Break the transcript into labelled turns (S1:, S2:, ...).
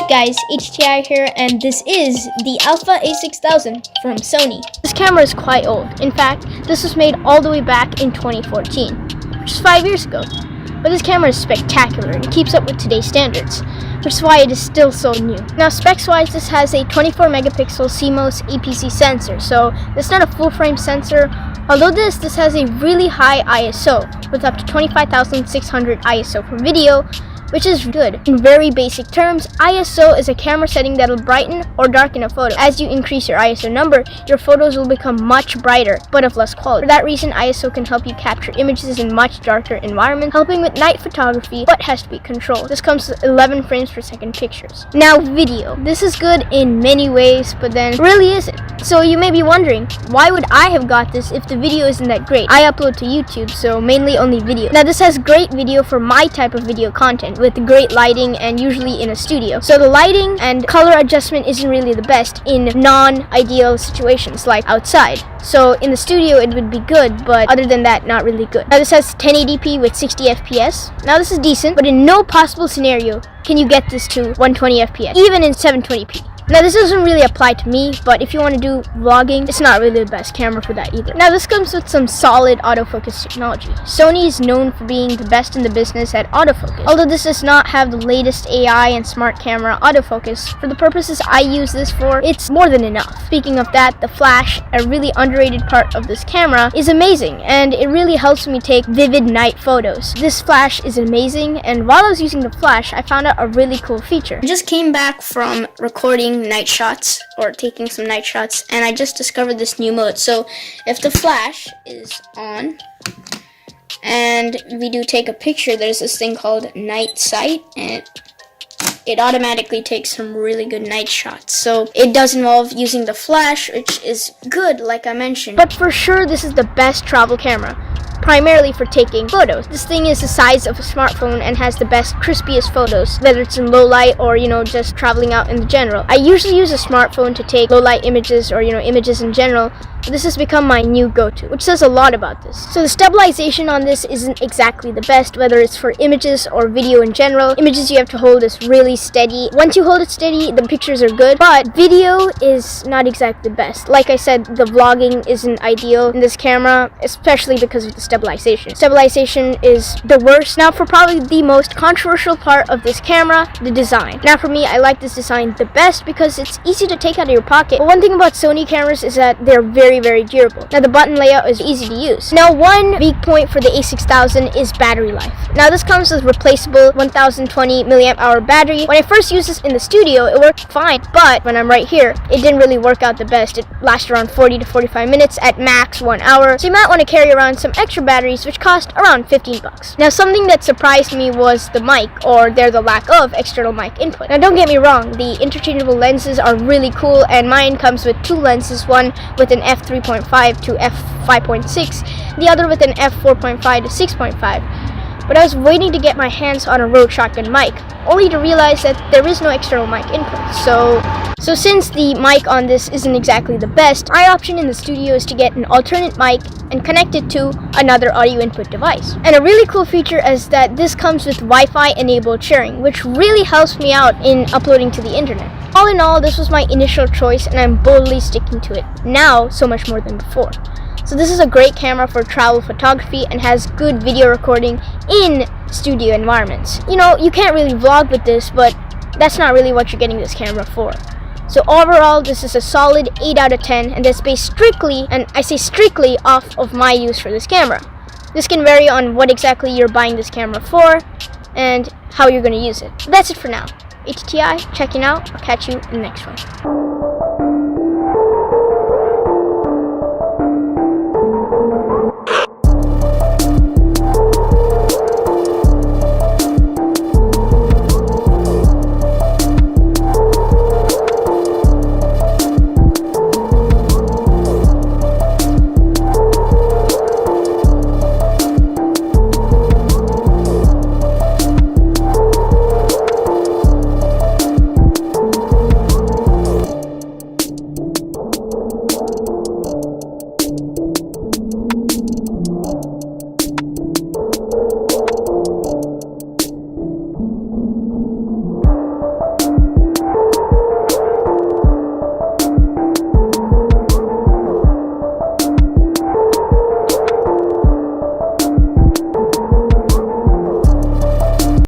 S1: guys, Atti here, and this is the Alpha A6000 from Sony. This camera is quite old. In fact, this was made all the way back in 2014, which is 5 years ago. But this camera is spectacular and keeps up with today's standards, which is why it is still so new. Now, specs-wise, this has a 24 megapixel CMOS aps-c sensor, so it's not a full-frame sensor. Although this has a really high ISO, with up to 25,600 ISO for video, which is good. In very basic terms, ISO is a camera setting that will brighten or darken a photo. As you increase your ISO number, your photos will become much brighter, but of less quality. For that reason, ISO can help you capture images in much darker environments, helping with night photography, but has to be controlled. This comes with 11 frames per second pictures. Now, video. This is good in many ways, but then really isn't. So you may be wondering, why would I have got this if the video isn't that great? I upload to YouTube, so mainly only video. Now, this has great video for my type of video content, with great lighting and usually in a studio. So the lighting and color adjustment isn't really the best in non-ideal situations like outside. So in the studio it would be good, but other than that, not really good. Now this has 1080p with 60 FPS. Now this is decent, but in no possible scenario can you get this to 120 FPS, even in 720p. Now this doesn't really apply to me, but if you want to do vlogging, it's not really the best camera for that either. Now this comes with some solid autofocus technology. Sony is known for being the best in the business at autofocus. Although this does not have the latest AI and smart camera autofocus, for the purposes I use this for, it's more than enough. Speaking of that, the flash, a really underrated part of this camera, is amazing, and it really helps me take vivid night photos. This flash is amazing, and while I was using the flash, I found out a really cool feature. I just came back from recording night shots, or taking some night shots, and I just discovered this new mode. So if the flash is on and we do take a picture, there's this thing called night sight, and it automatically takes some really good night shots. So it does involve using the flash, which is good, like I mentioned. But for sure, this is the best travel camera, primarily for taking photos. This thing is the size of a smartphone and has the best, crispiest photos, whether it's in low light or, just traveling out in the general. I usually use a smartphone to take low light images or, images in general. This has become my new go-to, which says a lot about this. So the stabilization on this isn't exactly the best, whether it's for images or video in general. Images you have to hold is really steady. Once you hold it steady, the pictures are good, but video is not exactly the best. Like I said, the vlogging isn't ideal in this camera, especially because of the stabilization. Stabilization is the worst. Now for probably the most controversial part of this camera, the design. Now for me, I like this design the best because it's easy to take out of your pocket. But one thing about Sony cameras is that they're very durable. Now the button layout is easy to use. Now one weak point for the A6000 is battery life. Now this comes with replaceable 1020 mAh battery. When I first used this in the studio, it worked fine, but when I'm right here, it didn't really work out the best. It lasted around 40 to 45 minutes at max 1 hour. So you might want to carry around some extra batteries, which cost around 15 bucks. Now something that surprised me was the mic, or the lack of external mic input. Now don't get me wrong, the interchangeable lenses are really cool, and mine comes with two lenses, one with an f3.5 to f5.6, the other with an f4.5 to 6.5. But I was waiting to get my hands on a Rode Shotgun mic, only to realize that there is no external mic input. So since the mic on this isn't exactly the best, my option in the studio is to get an alternate mic and connect it to another audio input device. And a really cool feature is that this comes with Wi-Fi enabled sharing, which really helps me out in uploading to the internet. All in all, this was my initial choice, and I'm boldly sticking to it now, so much more than before. So this is a great camera for travel photography and has good video recording in studio environments. You can't really vlog with this, but that's not really what you're getting this camera for. So overall, this is a solid 8 out of 10, and that's based strictly, and I say strictly, off of my use for this camera. This can vary on what exactly you're buying this camera for and how you're going to use it. That's it for now. Atti checking out. I'll catch you in the next one.